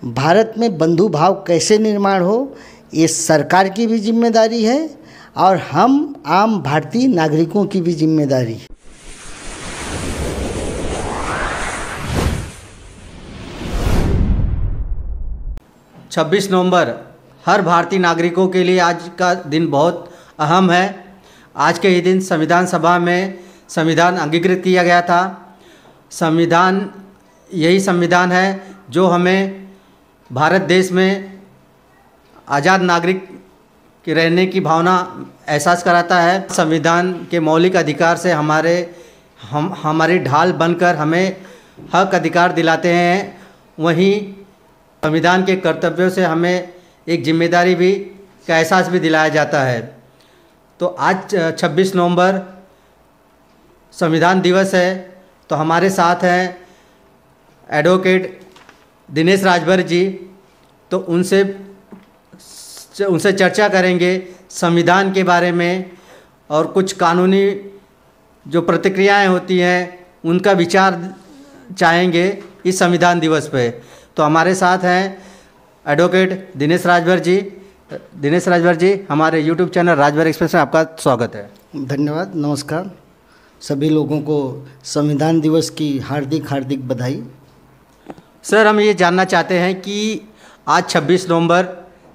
भारत में बंधु भाव कैसे निर्माण हो, ये सरकार की भी जिम्मेदारी है और हम आम भारतीय नागरिकों की भी जिम्मेदारी है। छब्बीस नवंबर हर भारतीय नागरिकों के लिए आज का दिन बहुत अहम है। आज के ही दिन संविधान सभा में संविधान अंगीकृत किया गया था। संविधान यही संविधान है जो हमें भारत देश में आज़ाद नागरिक के रहने की भावना एहसास कराता है। संविधान के मौलिक अधिकार से हमारी ढाल बनकर हमें हक अधिकार दिलाते हैं। वहीं संविधान के कर्तव्यों से हमें एक जिम्मेदारी भी का एहसास भी दिलाया जाता है। तो आज 26 नवंबर संविधान दिवस है, तो हमारे साथ हैं एडवोकेट दिनेश राजभर जी। तो उनसे चर्चा करेंगे संविधान के बारे में और कुछ कानूनी जो प्रतिक्रियाएं होती हैं उनका विचार चाहेंगे इस संविधान दिवस पे। तो हमारे साथ हैं एडवोकेट दिनेश राजभर जी। दिनेश राजभर जी, हमारे यूट्यूब चैनल राजभर एक्सप्रेस में आपका स्वागत है। धन्यवाद, नमस्कार। सभी लोगों को संविधान दिवस की हार्दिक हार्दिक बधाई। सर, हम ये जानना चाहते हैं कि आज 26 नवंबर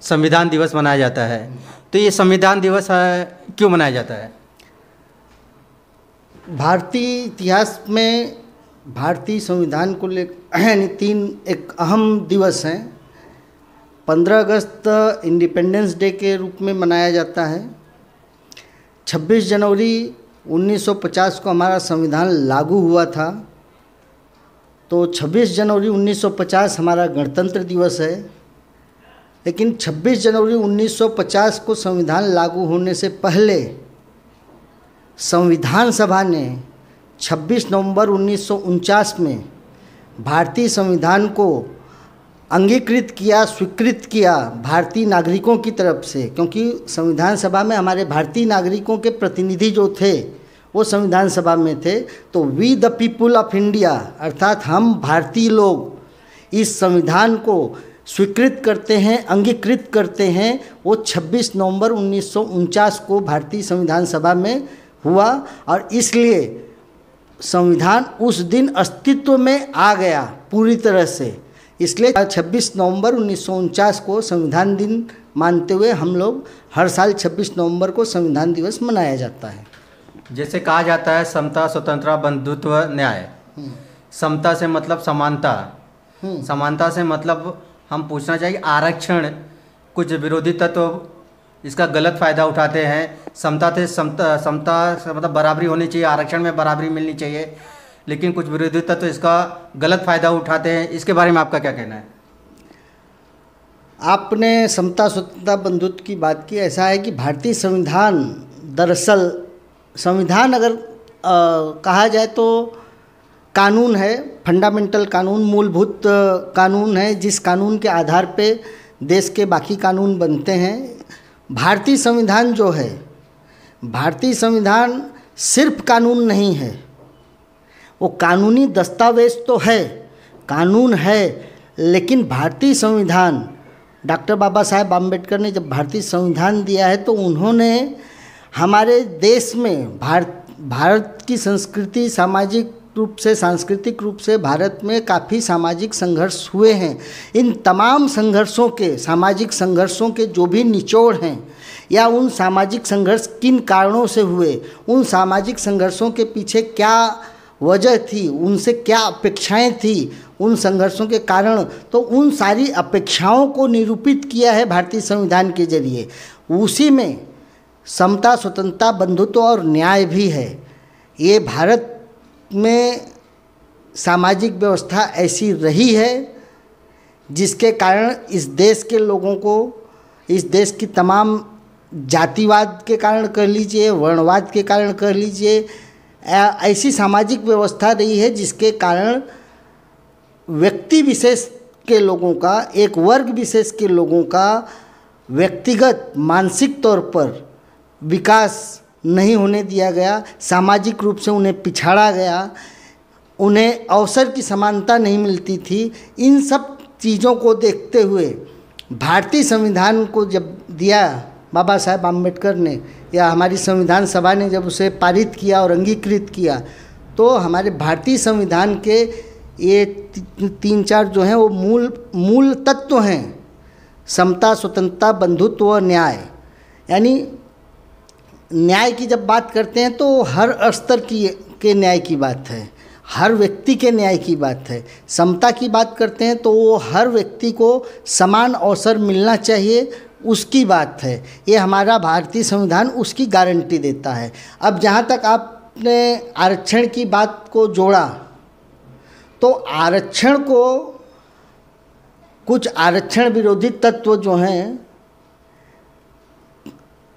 संविधान दिवस मनाया जाता है, तो ये संविधान दिवस क्यों मनाया जाता है? भारतीय इतिहास में भारतीय संविधान को लेकर तीन एक अहम दिवस हैं। 15 अगस्त इंडिपेंडेंस डे के रूप में मनाया जाता है। 26 जनवरी 1950 को हमारा संविधान लागू हुआ था, तो 26 जनवरी 1950 हमारा गणतंत्र दिवस है। लेकिन 26 जनवरी 1950 को संविधान लागू होने से पहले संविधान सभा ने 26 नवंबर 1949 में भारतीय संविधान को अंगीकृत किया, स्वीकृत किया भारतीय नागरिकों की तरफ से, क्योंकि संविधान सभा में हमारे भारतीय नागरिकों के प्रतिनिधि जो थे वो संविधान सभा में थे। तो we the people of India, अर्थात हम भारतीय लोग इस संविधान को स्वीकृत करते हैं, अंगीकृत करते हैं। वो 26 नवंबर 1949 को भारतीय संविधान सभा में हुआ और इसलिए संविधान उस दिन अस्तित्व में आ गया पूरी तरह से। इसलिए 26 नवंबर 1949 को संविधान दिन मानते हुए हम लोग हर साल 26 नवंबर को संविधान दिवस मनाया जाता है। जैसे कहा जाता है समता, स्वतंत्रता, बंधुत्व, न्याय। समता से मतलब समानता, समानता से मतलब हम पूछना चाहिए आरक्षण। कुछ विरोधी तत्व इसका गलत फ़ायदा उठाते हैं। समता से मतलब बराबरी होनी चाहिए, आरक्षण में बराबरी मिलनी चाहिए, लेकिन कुछ विरोधी तत्व इसका गलत फ़ायदा उठाते हैं। इसके बारे में आपका क्या कहना है? आपने समता, स्वतंत्रता, बंधुत्व की बात की। ऐसा है कि भारतीय संविधान, दरअसल संविधान अगर कहा जाए तो कानून है, फंडामेंटल कानून, मूलभूत कानून है, जिस कानून के आधार पे देश के बाकी कानून बनते हैं। भारतीय संविधान जो है, भारतीय संविधान सिर्फ कानून नहीं है, वो कानूनी दस्तावेज तो है, कानून है, लेकिन भारतीय संविधान, डॉक्टर बाबा साहेब आम्बेडकर ने जब भारतीय संविधान दिया है तो उन्होंने हमारे देश में भारत की संस्कृति, सामाजिक रूप से, सांस्कृतिक रूप से भारत में काफ़ी सामाजिक संघर्ष हुए हैं। इन तमाम संघर्षों के, सामाजिक संघर्षों के जो भी निचोड़ हैं या उन सामाजिक संघर्ष किन कारणों से हुए, उन सामाजिक संघर्षों के पीछे क्या वजह थी, उनसे क्या अपेक्षाएं थी उन संघर्षों के कारण, तो उन सारी अपेक्षाओं को निरूपित किया है भारतीय संविधान के जरिए। उसी में समता, स्वतंत्रता, बंधुत्व और न्याय भी है। ये भारत में सामाजिक व्यवस्था ऐसी रही है जिसके कारण इस देश के लोगों को, इस देश की तमाम जातिवाद के कारण कह लीजिए, वर्णवाद के कारण कह लीजिए, ऐसी सामाजिक व्यवस्था रही है जिसके कारण व्यक्ति विशेष के लोगों का, एक वर्ग विशेष के लोगों का व्यक्तिगत मानसिक तौर पर विकास नहीं होने दिया गया, सामाजिक रूप से उन्हें पिछाड़ा गया, उन्हें अवसर की समानता नहीं मिलती थी। इन सब चीज़ों को देखते हुए भारतीय संविधान को जब दिया बाबा साहेब आम्बेडकर ने या हमारी संविधान सभा ने जब उसे पारित किया और अंगीकृत किया, तो हमारे भारतीय संविधान के ये 3-4 जो हैं वो मूल तत्व हैं, समता, स्वतंत्रता, बंधुत्व और न्याय। यानी न्याय की जब बात करते हैं तो हर स्तर के न्याय की बात है, हर व्यक्ति के न्याय की बात है। समता की बात करते हैं तो वो हर व्यक्ति को समान अवसर मिलना चाहिए, उसकी बात है। ये हमारा भारतीय संविधान उसकी गारंटी देता है। अब जहाँ तक आपने आरक्षण की बात को जोड़ा, तो आरक्षण को कुछ आरक्षण विरोधी तत्व जो हैं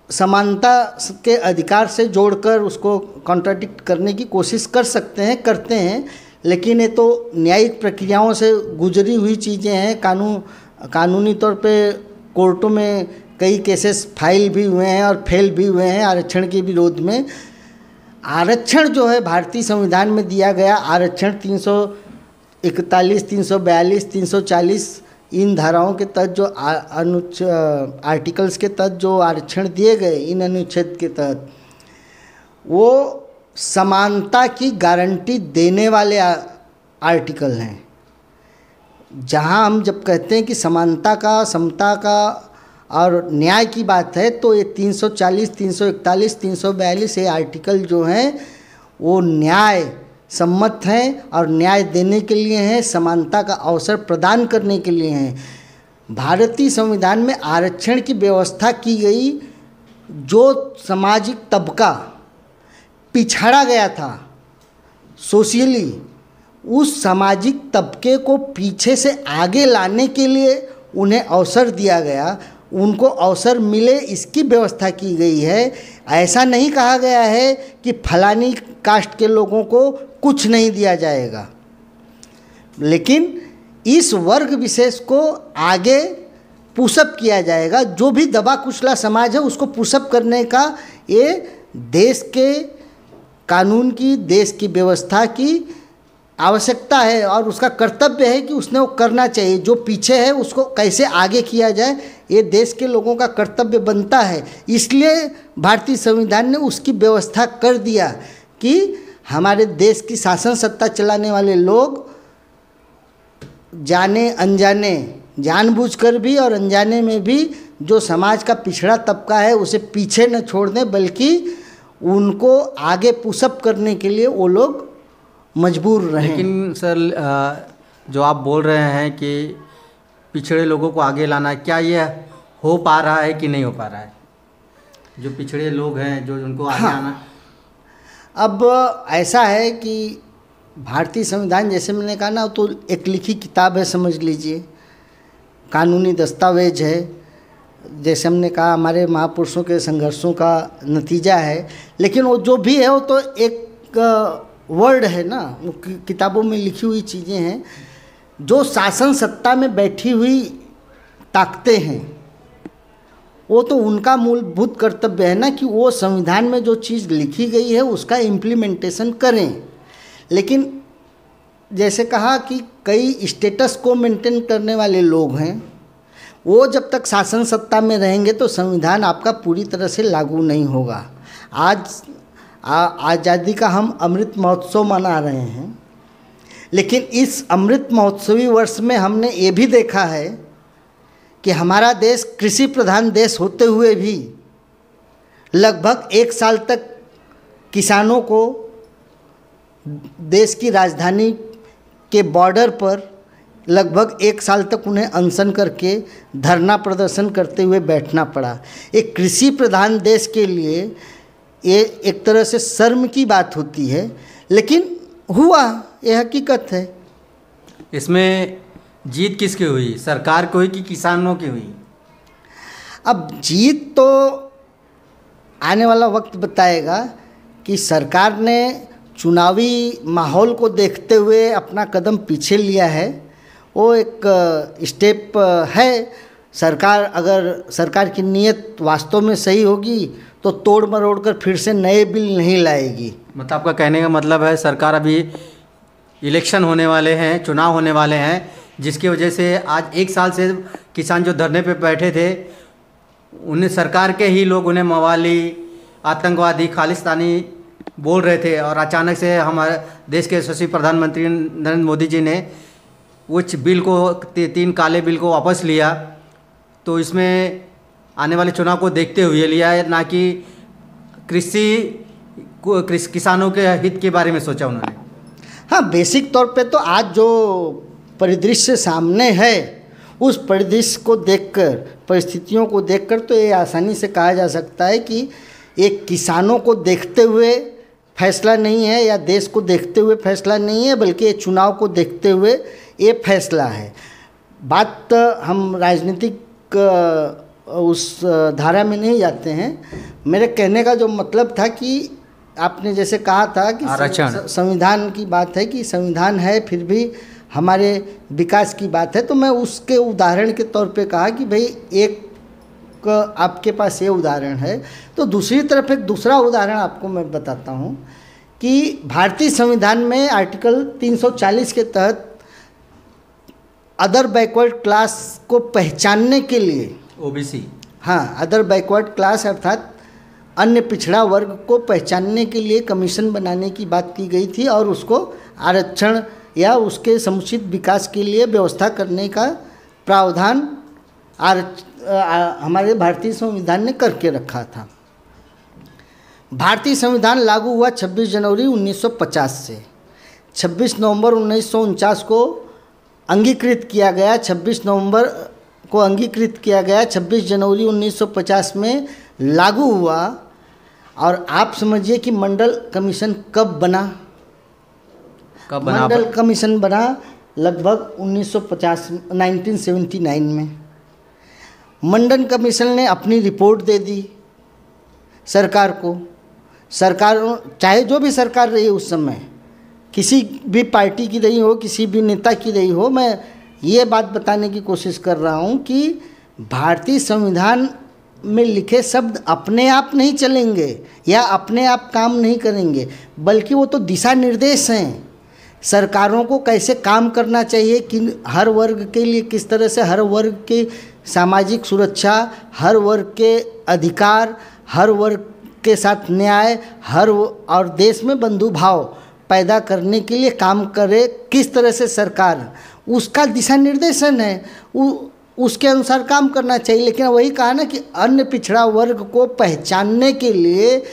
समानता के अधिकार से जोड़कर उसको कॉन्ट्राडिक्ट करने की कोशिश कर सकते हैं, करते हैं, लेकिन ये तो न्यायिक प्रक्रियाओं से गुजरी हुई चीज़ें हैं। कानूनी तौर पे कोर्टों में कई केसेस फाइल भी हुए हैं और फेल भी हुए हैं आरक्षण के विरोध में। आरक्षण जो है भारतीय संविधान में दिया गया आरक्षण 341, 342, 340 इन धाराओं के तहत जो आर्टिकल्स के तहत जो आरक्षण दिए गए, इन अनुच्छेद के तहत, वो समानता की गारंटी देने वाले आर्टिकल हैं। जहां हम जब कहते हैं कि समानता का, समता का और न्याय की बात है, तो ये 340, 341, 342 ये आर्टिकल जो हैं वो न्याय सम्मत हैं और न्याय देने के लिए हैं, समानता का अवसर प्रदान करने के लिए हैं। भारतीय संविधान में आरक्षण की व्यवस्था की गई, जो सामाजिक तबका पिछड़ा गया था सोशियली, उस सामाजिक तबके को पीछे से आगे लाने के लिए उन्हें अवसर दिया गया, उनको अवसर मिले, इसकी व्यवस्था की गई है। ऐसा नहीं कहा गया है कि फलानी कास्ट के लोगों को कुछ नहीं दिया जाएगा, लेकिन इस वर्ग विशेष को आगे पुशअप किया जाएगा। जो भी दबा कुचला समाज है उसको पुशअप करने का ये देश के कानून की, देश की व्यवस्था की आवश्यकता है और उसका कर्तव्य है कि उसने वो करना चाहिए। जो पीछे है उसको कैसे आगे किया जाए, ये देश के लोगों का कर्तव्य बनता है। इसलिए भारतीय संविधान ने उसकी व्यवस्था कर दिया कि हमारे देश की शासन सत्ता चलाने वाले लोग जाने अनजाने, जानबूझकर भी और अनजाने में भी जो समाज का पिछड़ा तबका है उसे पीछे न छोड़ दें, बल्कि उनको आगे पुशअप करने के लिए वो लोग मजबूर रहें। लेकिन सर, जो आप बोल रहे हैं कि पिछड़े लोगों को आगे लाना, क्या ये हो पा रहा है कि नहीं हो पा रहा है? जो पिछड़े लोग हैं जो उनको आगे आना। अब ऐसा है कि भारतीय संविधान, जैसे मैंने कहा ना, तो एक लिखी किताब है, समझ लीजिए, कानूनी दस्तावेज है। जैसे हमने कहा हमारे महापुरुषों के संघर्षों का नतीजा है, लेकिन वो जो भी है वो तो एक वर्ड है ना, किताबों में लिखी हुई चीज़ें हैं। जो शासन सत्ता में बैठी हुई ताकतें हैं, वो तो उनका मूलभूत कर्तव्य है ना कि वो संविधान में जो चीज़ लिखी गई है उसका इम्प्लीमेंटेशन करें। लेकिन जैसे कहा कि कई स्टेटस को मेंटेन करने वाले लोग हैं, वो जब तक शासन सत्ता में रहेंगे तो संविधान आपका पूरी तरह से लागू नहीं होगा। आज आज़ादी का हम अमृत महोत्सव मना रहे हैं, लेकिन इस अमृत महोत्सवी वर्ष में हमने ये भी देखा है कि हमारा देश कृषि प्रधान देश होते हुए भी लगभग 1 साल तक किसानों को देश की राजधानी के बॉर्डर पर लगभग 1 साल तक उन्हें अनशन करके धरना प्रदर्शन करते हुए बैठना पड़ा। एक कृषि प्रधान देश के लिए ये एक तरह से शर्म की बात होती है, लेकिन हुआ, ये हकीकत है। इसमें जीत किसकी हुई, सरकार की हुई कि किसानों की हुई? अब जीत तो आने वाला वक्त बताएगा कि सरकार ने चुनावी माहौल को देखते हुए अपना कदम पीछे लिया है, वो एक स्टेप है। अगर सरकार की नीयत वास्तव में सही होगी तो तोड़ मरोड़ कर फिर से नए बिल नहीं लाएगी। मतलब आपका कहने का मतलब है सरकार, अभी इलेक्शन होने वाले हैं, चुनाव होने वाले हैं, जिसकी वजह से आज 1 साल से किसान जो धरने पे बैठे थे, उन्हें सरकार के ही लोग उन्हें मवाली, आतंकवादी, खालिस्तानी बोल रहे थे, और अचानक से हमारे देश के यशस्वी प्रधानमंत्री नरेंद्र मोदी जी ने उस बिल को 3 काले बिल को वापस लिया। तो इसमें आने वाले चुनाव को देखते हुए लिया है, ना कि किसानों के हित के बारे में सोचा उन्होंने। हाँ, बेसिक तौर पे तो आज जो परिदृश्य सामने है उस परिदृश्य को देखकर, परिस्थितियों को देखकर तो ये आसानी से कहा जा सकता है कि एक किसानों को देखते हुए फैसला नहीं है या देश को देखते हुए फैसला नहीं है, बल्कि ये चुनाव को देखते हुए ये फैसला है। बात हम राजनीतिक उस धारा में नहीं जाते हैं। मेरे कहने का जो मतलब था कि आपने जैसे कहा था कि संविधान की बात है, कि संविधान है फिर भी हमारे विकास की बात है, तो मैं उसके उदाहरण के तौर पे कहा कि भाई एक आपके पास ये उदाहरण है, तो दूसरी तरफ एक दूसरा उदाहरण आपको मैं बताता हूँ कि भारतीय संविधान में आर्टिकल 340 के तहत अदर बैकवर्ड क्लास को पहचानने के लिए, ओबीसी, हाँ, अदर बैकवर्ड क्लास अर्थात अन्य पिछड़ा वर्ग को पहचानने के लिए कमीशन बनाने की बात की गई थी और उसको आरक्षण या उसके समुचित विकास के लिए व्यवस्था करने का प्रावधान हमारे भारतीय संविधान ने करके रखा था। भारतीय संविधान लागू हुआ 26 जनवरी 1950 से। 26 नवंबर 1949 को अंगीकृत किया गया, 26 नवंबर को अंगीकृत किया गया, 26 जनवरी 1950 में लागू हुआ। और आप समझिए कि मंडल कमीशन कब बना? मंडल कमीशन बना लगभग 1979 में। मंडल कमीशन ने अपनी रिपोर्ट दे दी सरकार को। सरकार चाहे जो भी सरकार रही उस समय, किसी भी पार्टी की रही हो, किसी भी नेता की रही हो, मैं ये बात बताने की कोशिश कर रहा हूँ कि भारतीय संविधान में लिखे शब्द अपने आप नहीं चलेंगे या अपने आप काम नहीं करेंगे, बल्कि वो तो दिशा निर्देश हैं सरकारों को कैसे काम करना चाहिए, कि हर वर्ग के लिए किस तरह से, हर वर्ग की सामाजिक सुरक्षा, हर वर्ग के अधिकार, हर वर्ग के साथ न्याय, और देश में बंधु भाव पैदा करने के लिए काम करे, किस तरह से सरकार, उसका दिशा निर्देशन है, उसके अनुसार काम करना चाहिए। लेकिन वही कहा ना कि अन्य पिछड़ा वर्ग को पहचानने के लिए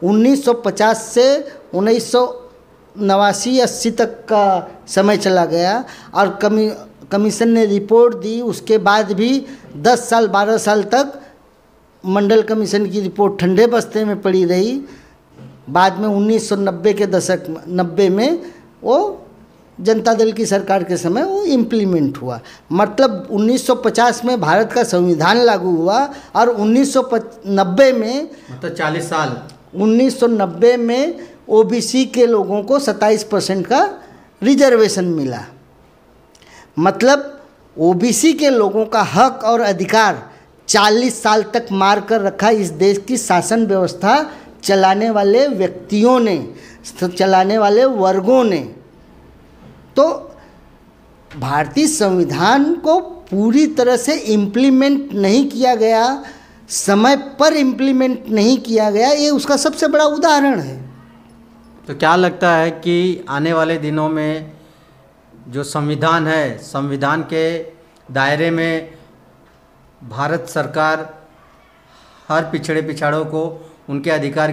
1950 से 1989-80 तक का समय चला गया और कमीशन ने रिपोर्ट दी। उसके बाद भी 10 साल 12 साल तक मंडल कमीशन की रिपोर्ट ठंडे बस्ते में पड़ी रही। बाद में 1990 के दशक 90 में वो जनता दल की सरकार के समय वो इम्प्लीमेंट हुआ। मतलब 1950 में भारत का संविधान लागू हुआ और 1990 में, मतलब 40 साल, 1990 में ओबीसी के लोगों को 27% का रिजर्वेशन मिला। मतलब ओबीसी के लोगों का हक और अधिकार 40 साल तक मार कर रखा इस देश की शासन व्यवस्था चलाने वाले व्यक्तियों ने, चलाने वाले वर्गों ने। तो भारतीय संविधान को पूरी तरह से इम्प्लीमेंट नहीं किया गया, समय पर इम्प्लीमेंट नहीं किया गया, ये उसका सबसे बड़ा उदाहरण है। तो क्या लगता है कि आने वाले दिनों में जो संविधान है, संविधान के दायरे में भारत सरकार हर पिछड़ों को उनके अधिकार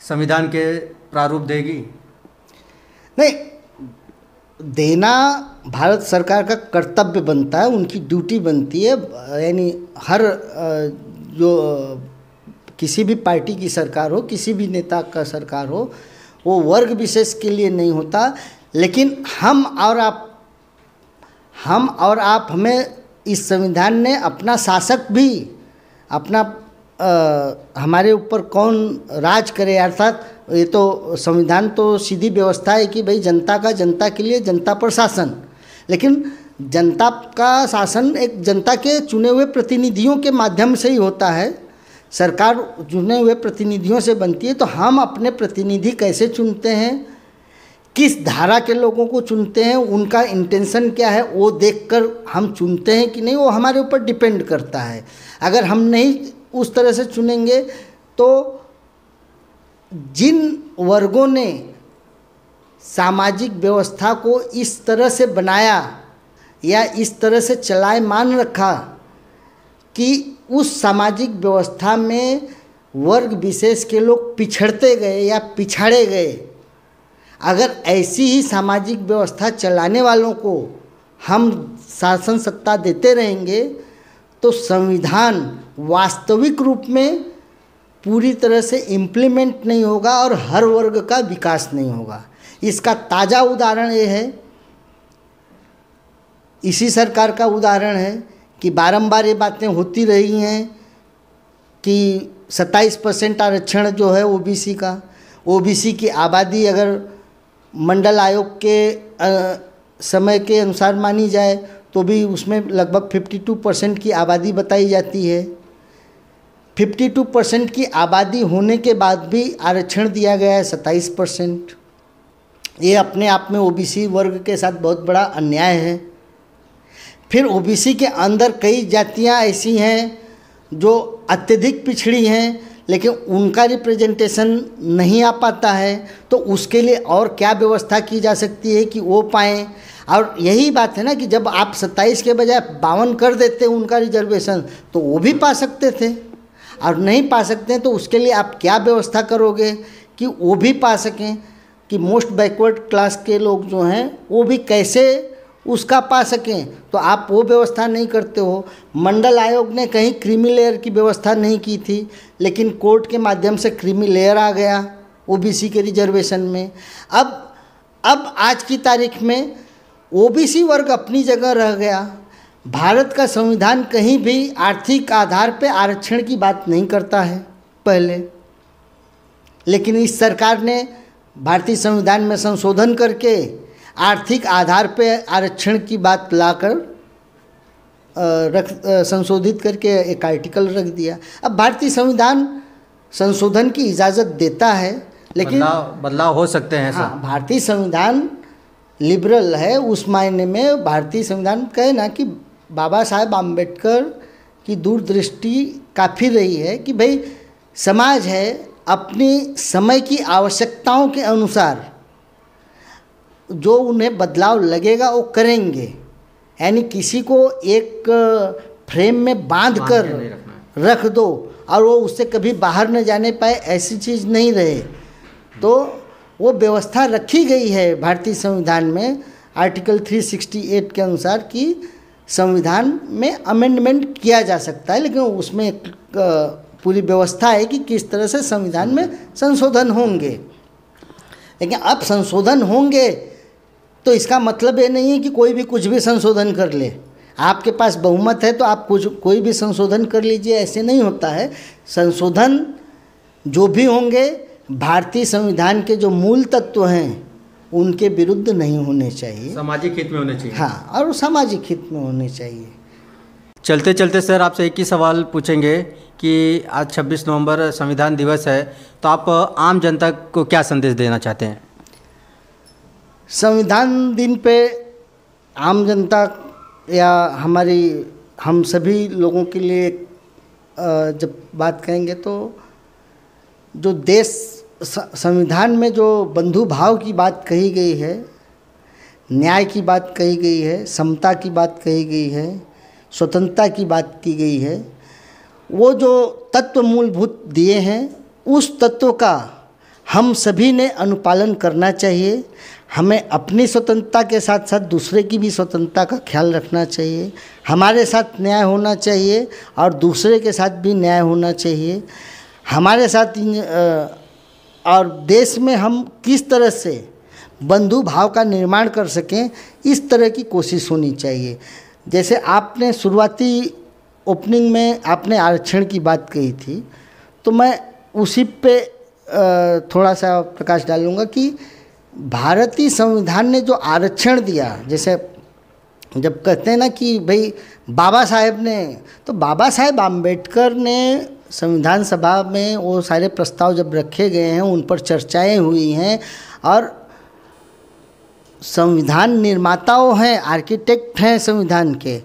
संविधान के प्रारूप देगी? नहीं, देना भारत सरकार का कर्तव्य बनता है, उनकी ड्यूटी बनती है। यानी हर जो किसी भी पार्टी की सरकार हो, किसी भी नेता का सरकार हो, वो वर्ग विशेष के लिए नहीं होता। लेकिन हम और आप हमें इस संविधान ने अपना शासक भी, अपना हमारे ऊपर कौन राज करे, अर्थात ये तो संविधान तो सीधी व्यवस्था है कि भाई जनता का, जनता के लिए, जनता पर शासन। लेकिन जनता का शासन एक जनता के चुने हुए प्रतिनिधियों के माध्यम से ही होता है। सरकार चुने हुए प्रतिनिधियों से बनती है। तो हम अपने प्रतिनिधि कैसे चुनते हैं किस धारा के लोगों को चुनते हैं, उनका इंटेंशन क्या है, वो देखकर हम चुनते हैं कि नहीं, वो हमारे ऊपर डिपेंड करता है। अगर हम नहीं उस तरह से चुनेंगे तो जिन वर्गों ने सामाजिक व्यवस्था को इस तरह से बनाया या इस तरह से चलायमान रखा कि उस सामाजिक व्यवस्था में वर्ग विशेष के लोग पिछड़ते गए या पिछाड़े गए, अगर ऐसी ही सामाजिक व्यवस्था चलाने वालों को हम शासन सत्ता देते रहेंगे तो संविधान वास्तविक रूप में पूरी तरह से इम्प्लीमेंट नहीं होगा और हर वर्ग का विकास नहीं होगा। इसका ताज़ा उदाहरण ये है, इसी सरकार का उदाहरण है कि बारंबार ये बातें होती रही हैं कि 27% आरक्षण जो है ओबीसी का, ओबीसी की आबादी अगर मंडल आयोग के समय के अनुसार मानी जाए तो भी उसमें लगभग 52% की आबादी बताई जाती है। 52% की आबादी होने के बाद भी आरक्षण दिया गया है 27%। ये अपने आप में ओबीसी वर्ग के साथ बहुत बड़ा अन्याय है। फिर ओबीसी के अंदर कई जातियां ऐसी हैं जो अत्यधिक पिछड़ी हैं लेकिन उनका रिप्रेजेंटेशन नहीं आ पाता है, तो उसके लिए और क्या व्यवस्था की जा सकती है कि वो पाएँ। और यही बात है ना कि जब आप 27 के बजाय 52 कर देते उनका रिजर्वेशन तो वो भी पा सकते थे, और नहीं पा सकते हैं तो उसके लिए आप क्या व्यवस्था करोगे कि वो भी पा सकें, कि मोस्ट बैकवर्ड क्लास के लोग जो हैं वो भी कैसे उसका पा सकें, तो आप वो व्यवस्था नहीं करते हो। मंडल आयोग ने कहीं क्रीमी लेयर की व्यवस्था नहीं की थी, लेकिन कोर्ट के माध्यम से क्रीमी लेयर आ गया ओबीसी के रिजर्वेशन में। अब आज की तारीख में ओबीसी वर्ग अपनी जगह रह गया। भारत का संविधान कहीं भी आर्थिक आधार पे आरक्षण की बात नहीं करता है पहले, लेकिन इस सरकार ने भारतीय संविधान में संशोधन करके आर्थिक आधार पे आरक्षण की बात लाकर संशोधित करके एक आर्टिकल रख दिया। अब भारतीय संविधान संशोधन की इजाज़त देता है, लेकिन बदलाव हो सकते हैं। हाँ, भारतीय संविधान लिबरल है उस मायने में। भारतीय संविधान कहे ना कि बाबा साहेब आम्बेडकर की दूरदृष्टि काफ़ी रही है कि भाई समाज है, अपनी समय की आवश्यकताओं के अनुसार जो उन्हें बदलाव लगेगा वो करेंगे, यानी किसी को एक फ्रेम में बांध कर रख दो और वो उससे कभी बाहर न जाने पाए, ऐसी चीज़ नहीं रहे। तो वो व्यवस्था रखी गई है भारतीय संविधान में आर्टिकल 368 के अनुसार कि संविधान में अमेंडमेंट किया जा सकता है, लेकिन उसमें एक पूरी व्यवस्था है कि किस तरह से संविधान में संशोधन होंगे। लेकिन अब संशोधन होंगे तो इसका मतलब ये नहीं है कि कोई भी कुछ भी संशोधन कर ले। आपके पास बहुमत है तो आप कोई भी संशोधन कर लीजिए, ऐसे नहीं होता है। संशोधन जो भी होंगे भारतीय संविधान के जो मूल तत्व हैं उनके विरुद्ध नहीं होने चाहिए, सामाजिक हित में होने चाहिए। हाँ, और सामाजिक हित में होने चाहिए। चलते चलते सर आपसे एक ही सवाल पूछेंगे कि आज 26 नवंबर संविधान दिवस है, तो आप आम जनता को क्या संदेश देना चाहते हैं? संविधान दिन पे आम जनता या हम सभी लोगों के लिए जब बात कहेंगे तो जो देश संविधान में जो बंधु भाव की बात कही गई है, न्याय की बात कही गई है, समता की बात कही गई है, स्वतंत्रता की बात की गई है, वो जो तत्व मूलभूत दिए हैं उस तत्व का हम सभी ने अनुपालन करना चाहिए। हमें अपनी स्वतंत्रता के साथ साथ दूसरे की भी स्वतंत्रता का ख्याल रखना चाहिए। हमारे साथ न्याय होना चाहिए और दूसरे के साथ भी न्याय होना चाहिए। हमारे साथ और देश में हम किस तरह से बंधु भाव का निर्माण कर सकें, इस तरह की कोशिश होनी चाहिए। जैसे आपने शुरुआती ओपनिंग में आपने आरक्षण की बात कही थी, तो मैं उसी पे थोड़ा सा प्रकाश डालूँगा कि भारतीय संविधान ने जो आरक्षण दिया, जैसे जब कहते हैं ना कि भाई बाबा साहेब ने, तो बाबा साहेब आम्बेडकर ने संविधान सभा में वो सारे प्रस्ताव जब रखे गए हैं उन पर चर्चाएं हुई हैं और संविधान निर्माताओं हैं, आर्किटेक्ट हैं संविधान के,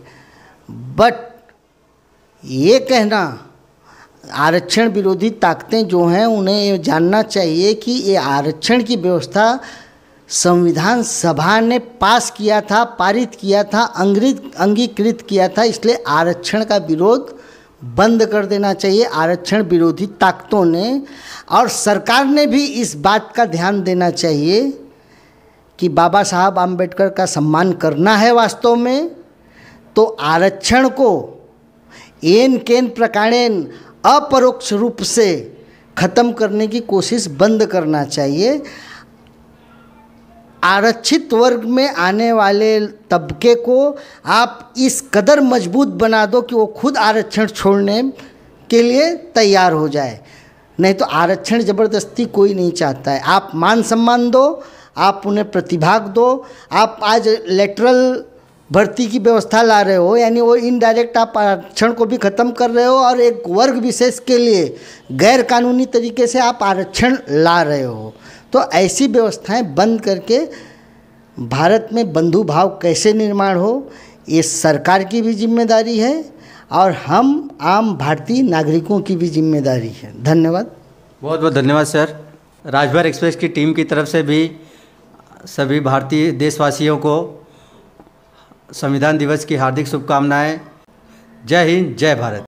बट ये कहना आरक्षण विरोधी ताकतें जो हैं उन्हें ये जानना चाहिए कि ये आरक्षण की व्यवस्था संविधान सभा ने पास किया था, पारित किया था, अंगीकृत किया था, इसलिए आरक्षण का विरोध बंद कर देना चाहिए आरक्षण विरोधी ताकतों ने। और सरकार ने भी इस बात का ध्यान देना चाहिए कि बाबा साहब आम्बेडकर का सम्मान करना है वास्तव में, तो आरक्षण को एन केन प्रकारेण अपरोक्ष रूप से ख़त्म करने की कोशिश बंद करना चाहिए। आरक्षित वर्ग में आने वाले तबके को आप इस कदर मजबूत बना दो कि वो खुद आरक्षण छोड़ने के लिए तैयार हो जाए, नहीं तो आरक्षण ज़बरदस्ती कोई नहीं चाहता है। आप मान सम्मान दो, आप उन्हें प्रतिभाग दो। आप आज लेटरल भर्ती की व्यवस्था ला रहे हो, यानी वो इनडायरेक्ट आप आरक्षण को भी ख़त्म कर रहे हो और एक वर्ग विशेष के लिए गैर कानूनी तरीके से आप आरक्षण ला रहे हो। तो ऐसी व्यवस्थाएं बंद करके भारत में बंधु भाव कैसे निर्माण हो, ये सरकार की भी जिम्मेदारी है और हम आम भारतीय नागरिकों की भी जिम्मेदारी है। धन्यवाद। बहुत बहुत धन्यवाद सर। राजभर एक्सप्रेस की टीम की तरफ से भी सभी भारतीय देशवासियों को संविधान दिवस की हार्दिक शुभकामनाएं। जय हिंद, जय भारत।